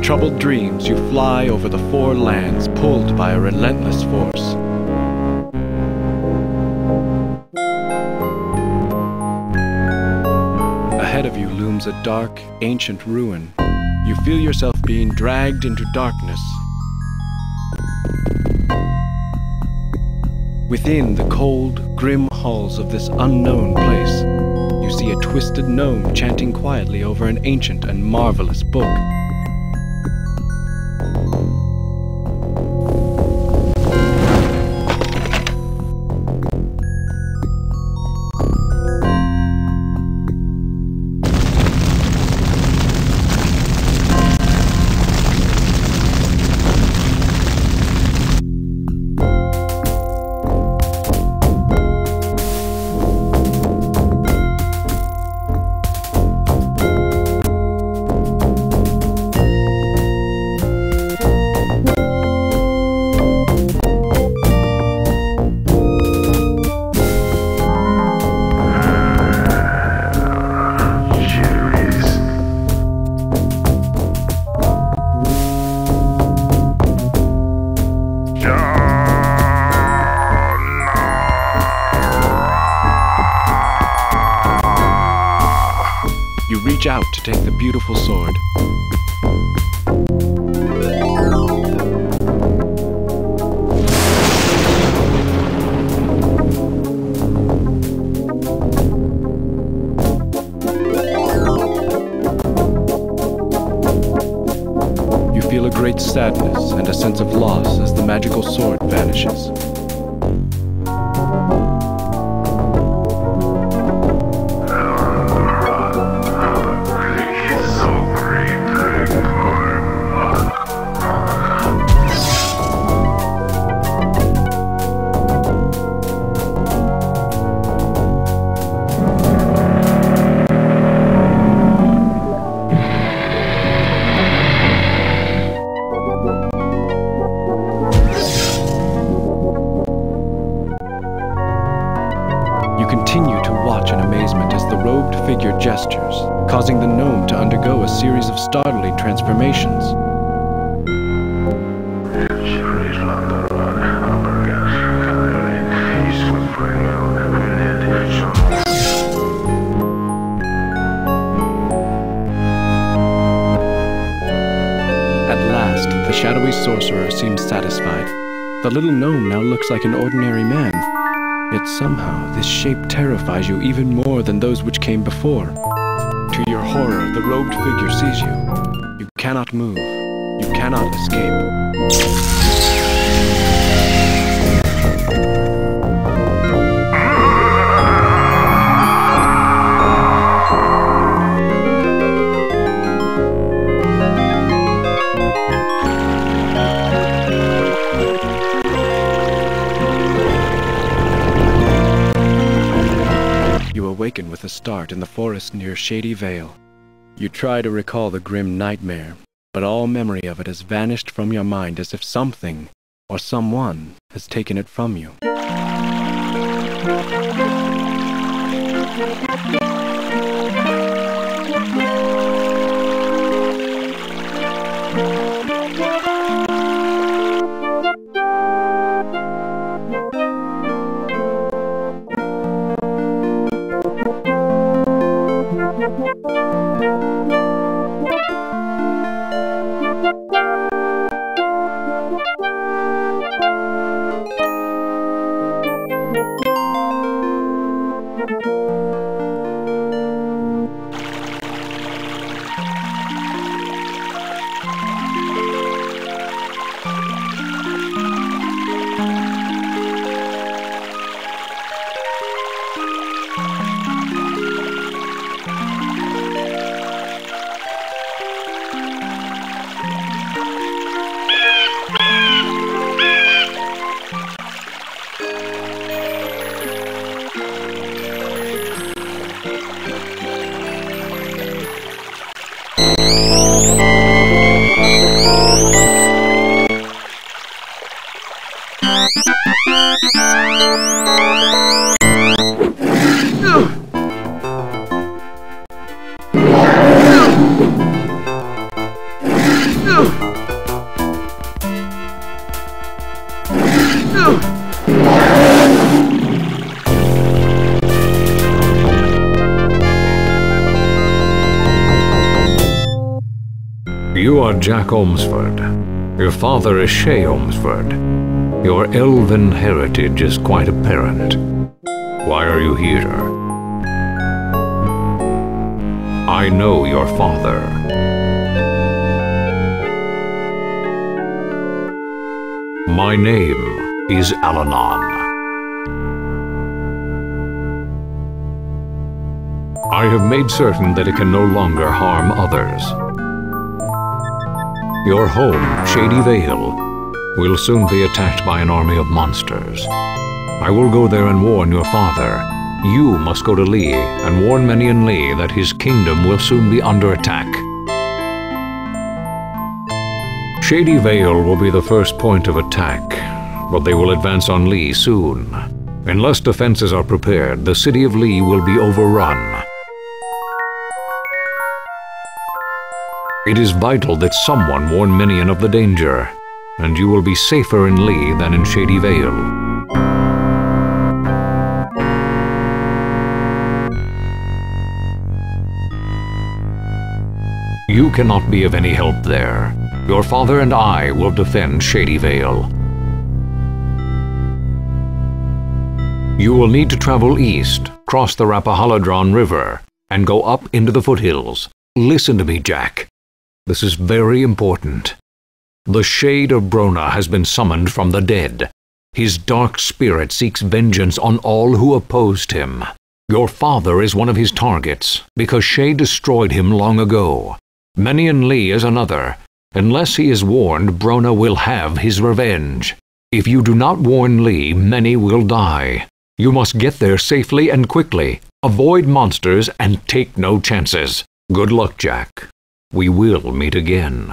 troubled dreams, you fly over the four lands, pulled by a relentless force. Ahead of you looms a dark, ancient ruin. You feel yourself being dragged into darkness. Within the cold, grim halls of this unknown place, you see a twisted gnome chanting quietly over an ancient and marvelous book. Out to take the beautiful sword. You feel a great sadness and a sense of loss as the magical sword vanishes. Figure gestures, causing the gnome to undergo a series of startling transformations. At last, the shadowy sorcerer seems satisfied. The little gnome now looks like an ordinary man. Yet somehow, this shape terrifies you even more than those which came before. To your horror, the robed figure sees you. You cannot move. You cannot escape. Awaken with a start in the forest near Shady Vale. You try to recall the grim nightmare, but all memory of it has vanished from your mind as if something or someone has taken it from you. You are Jack Olmsford. Your father is Shay Olmsford. Your elven heritage is quite apparent. Why are you here? I know your father. My name is Alanon. I have made certain that it can no longer harm others. Your home, Shady Vale, will soon be attacked by an army of monsters. I will go there and warn your father. You must go to Lee and warn Menion Lee that his kingdom will soon be under attack. Shady Vale will be the first point of attack, but they will advance on Lee soon. Unless defenses are prepared, the city of Lee will be overrun. It is vital that someone warn Menion of the danger, and you will be safer in Lee than in Shady Vale. You cannot be of any help there. Your father and I will defend Shady Vale. You will need to travel east, cross the Rappahalladron River, and go up into the foothills. Listen to me, Jack. This is very important. The Shade of Brona has been summoned from the dead. His dark spirit seeks vengeance on all who opposed him. Your father is one of his targets, because Shay destroyed him long ago. Menion Lee is another. Unless he is warned, Brona will have his revenge. If you do not warn Lee, many will die. You must get there safely and quickly. Avoid monsters and take no chances. Good luck, Jack. We will meet again.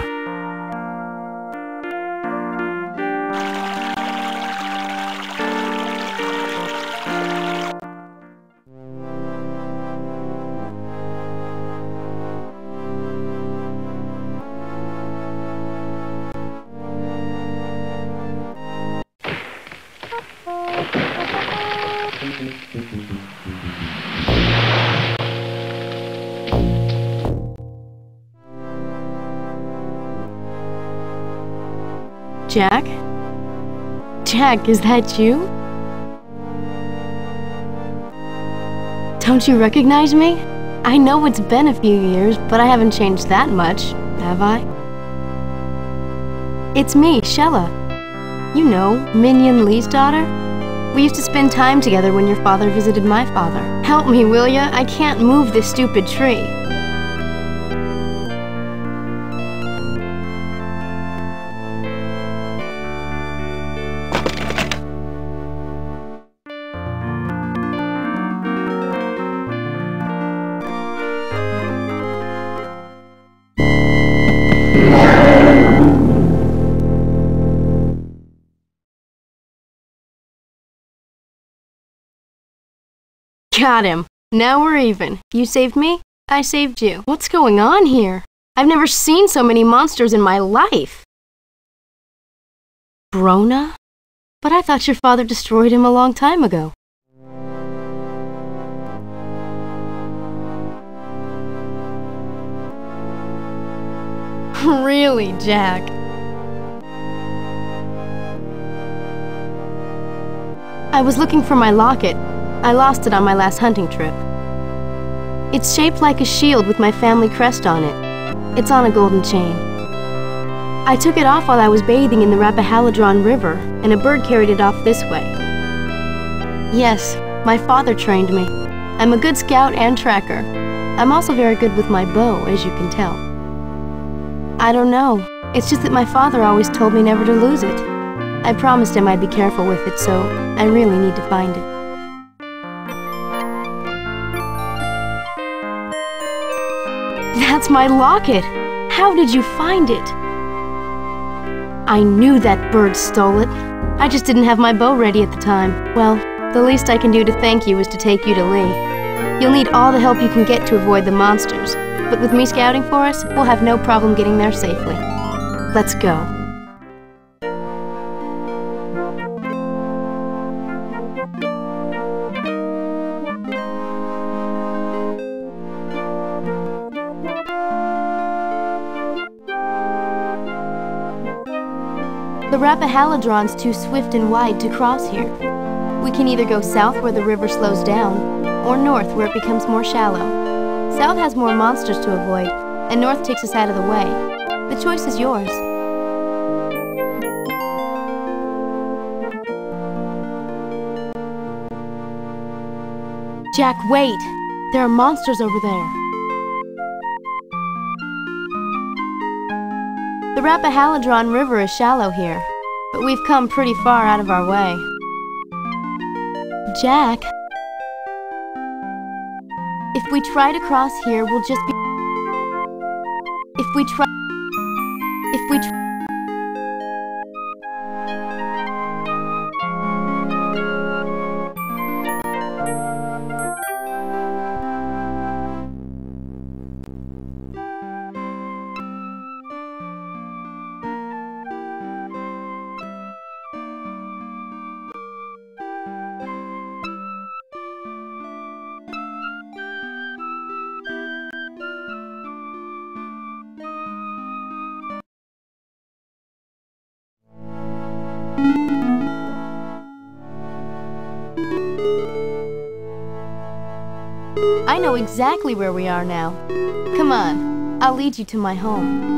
Jack? Jack, is that you? Don't you recognize me? I know it's been a few years, but I haven't changed that much, have I? It's me, Shella. You know, Menion Lee's daughter. We used to spend time together when your father visited my father. Help me, will ya? I can't move this stupid tree. Got him. Now we're even. You saved me, I saved you. What's going on here? I've never seen so many monsters in my life. Brona? But I thought your father destroyed him a long time ago. Really, Jack? I was looking for my locket. I lost it on my last hunting trip. It's shaped like a shield with my family crest on it. It's on a golden chain. I took it off while I was bathing in the Rappahalladron River, and a bird carried it off this way. Yes, my father trained me. I'm a good scout and tracker. I'm also very good with my bow, as you can tell. I don't know. It's just that my father always told me never to lose it. I promised him I'd be careful with it, so I really need to find it. That's my locket! How did you find it? I knew that bird stole it. I just didn't have my bow ready at the time. Well, the least I can do to thank you is to take you to Lee. You'll need all the help you can get to avoid the monsters, but with me scouting for us, we'll have no problem getting there safely. Let's go. The Rappahalladron's too swift and wide to cross here. We can either go south where the river slows down, or north where it becomes more shallow. South has more monsters to avoid, and north takes us out of the way. The choice is yours. Jack, wait! There are monsters over there. The Rappahalladron River is shallow here, but we've come pretty far out of our way. Jack, if we try to cross here, we'll just be... If we try... I know exactly where we are now. Come on, I'll lead you to my home.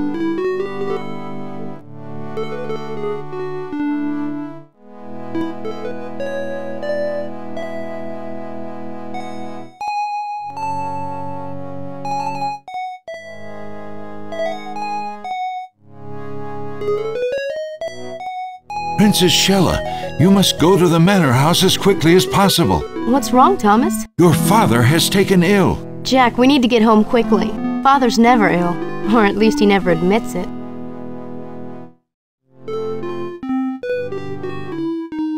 Princess Shella, you must go to the manor house as quickly as possible. What's wrong, Thomas? Your father has taken ill. Jack, we need to get home quickly. Father's never ill, or at least he never admits it.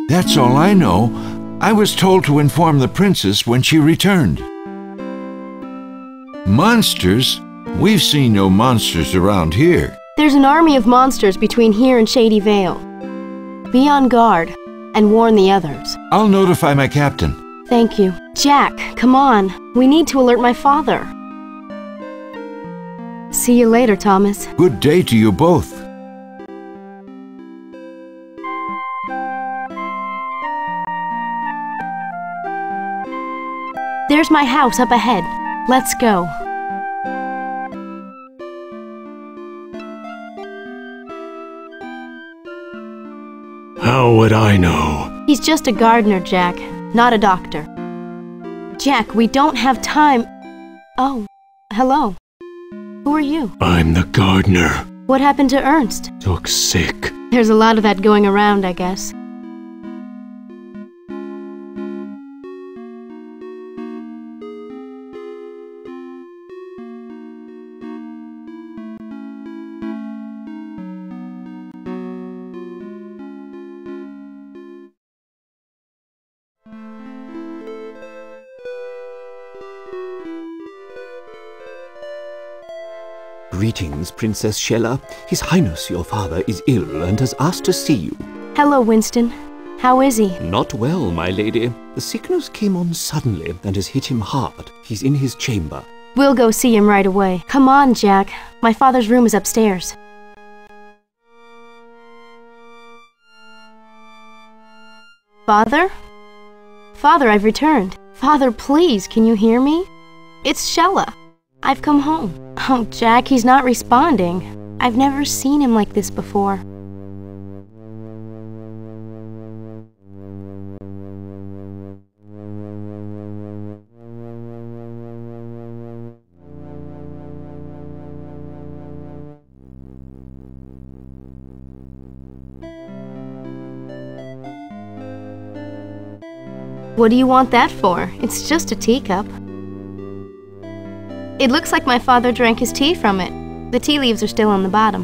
That's all I know. I was told to inform the princess when she returned. Monsters? We've seen no monsters around here. There's an army of monsters between here and Shady Vale. Be on guard and warn the others. I'll notify my captain. Thank you. Jack, come on. We need to alert my father. See you later, Thomas. Good day to you both. There's my house up ahead. Let's go. How would I know? He's just a gardener, Jack, not a doctor. Jack, we don't have time. Oh, hello. Who are you? I'm the gardener. What happened to Ernst? Took sick. There's a lot of that going around, I guess. Greetings, Princess Shella. His Highness, your father, is ill and has asked to see you. Hello, Winston. How is he? Not well, my lady. The sickness came on suddenly and has hit him hard. He's in his chamber. We'll go see him right away. Come on, Jack. My father's room is upstairs. Father? Father, I've returned. Father, please, can you hear me? It's Shella. I've come home. Oh, Jack, he's not responding. I've never seen him like this before. What do you want that for? It's just a teacup. It looks like my father drank his tea from it. The tea leaves are still on the bottom.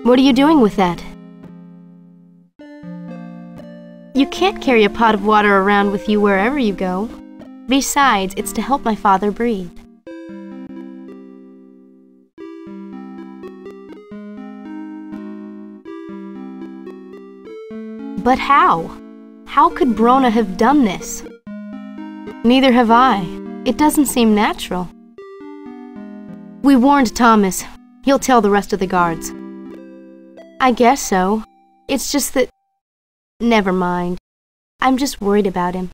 What are you doing with that? You can't carry a pot of water around with you wherever you go. Besides, it's to help my father breathe. But how? How could Brona have done this? Neither have I. It doesn't seem natural. We warned Thomas. He'll tell the rest of the guards. I guess so. It's just that... Never mind. I'm just worried about him.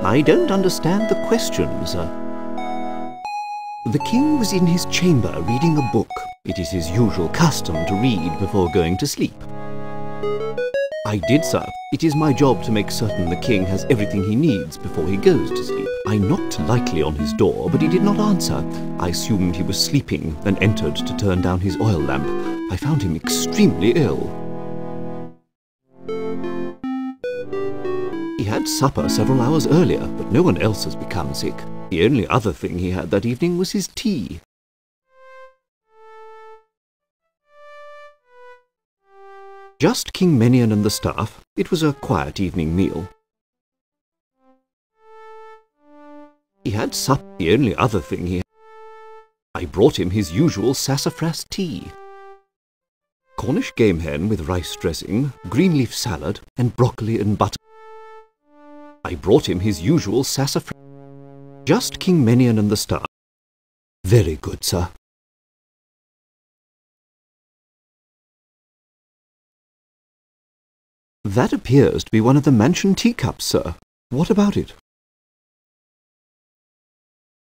I don't understand the question, sir. The king was in his chamber reading a book. It is his usual custom to read before going to sleep. I did, sir. It is my job to make certain the king has everything he needs before he goes to sleep. I knocked lightly on his door, but he did not answer. I assumed he was sleeping, then entered to turn down his oil lamp. I found him extremely ill. He had supper several hours earlier, but no one else has become sick. The only other thing he had that evening was his tea. Just King Menion and the staff. It was a quiet evening meal. He had supper. The only other thing he had. I brought him his usual sassafras tea. Cornish game hen with rice dressing, green leaf salad, and broccoli and butter. I brought him his usual sassafras. Just King Menion and the staff. Very good, sir. That appears to be one of the mansion teacups, sir. What about it?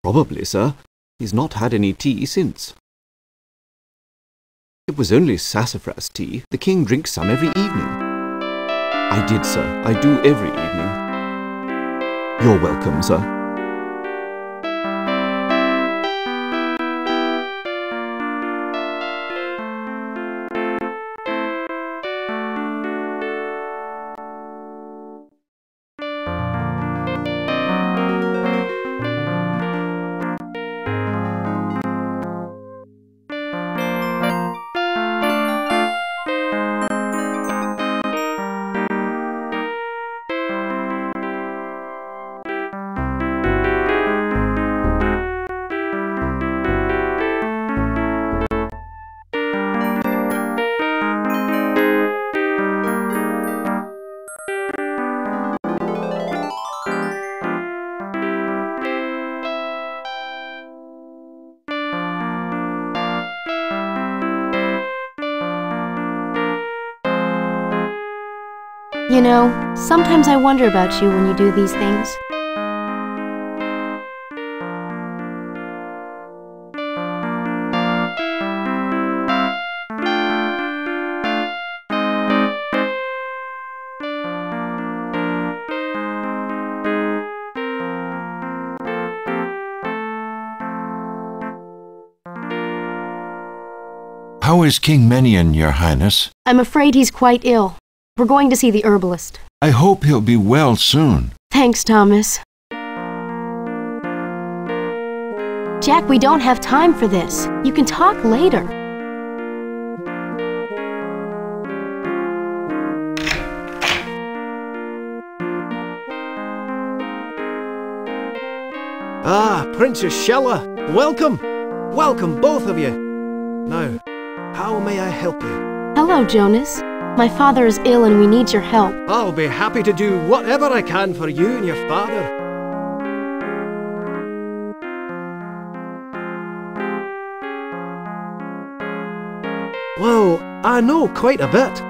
Probably, sir. He's not had any tea since. It was only sassafras tea. The king drinks some every evening. I did, sir. I do every evening. You're welcome, sir. You know, sometimes I wonder about you when you do these things. How is King Menion, Your Highness? I'm afraid he's quite ill. We're going to see the herbalist. I hope he'll be well soon. Thanks, Thomas. Jack, we don't have time for this. You can talk later. Ah, Princess Shella, welcome! Welcome, both of you! Now, how may I help you? Hello, Jonas. My father is ill and we need your help. I'll be happy to do whatever I can for you and your father. Well, I know quite a bit,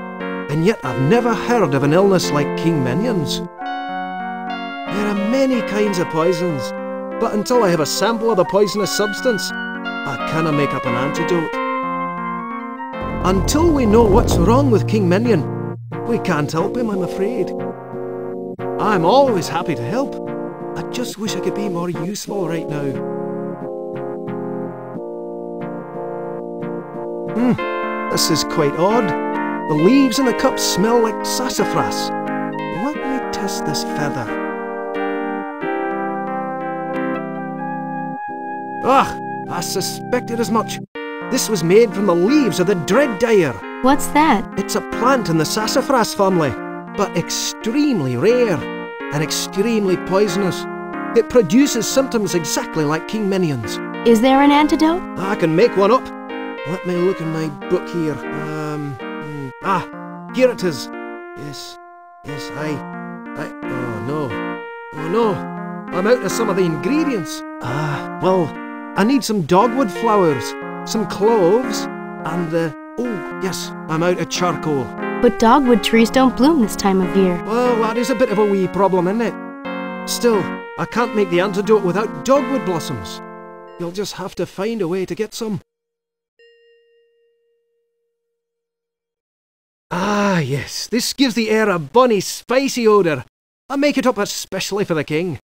and yet I've never heard of an illness like King Menion's. There are many kinds of poisons, but until I have a sample of the poisonous substance, I cannot make up an antidote. Until we know what's wrong with King Menion, we can't help him, I'm afraid. I'm always happy to help. I just wish I could be more useful right now. This is quite odd. The leaves in the cup smell like sassafras. Let me test this feather. Ah, I suspected as much. This was made from the leaves of the dread dyer. What's that? It's a plant in the sassafras family, but extremely rare and extremely poisonous. It produces symptoms exactly like King Minion's. Is there an antidote? I can make one up. Let me look in my book here. Here it is. Yes, oh no, I'm out of some of the ingredients. Well, I need some dogwood flowers, some cloves, and oh yes, I'm out of charcoal. But dogwood trees don't bloom this time of year. Well, that is a bit of a wee problem, isn't it? Still, I can't make the antidote without dogwood blossoms. You'll just have to find a way to get some. Ah, yes, this gives the air a bonny, spicy odour. I make it up especially for the king.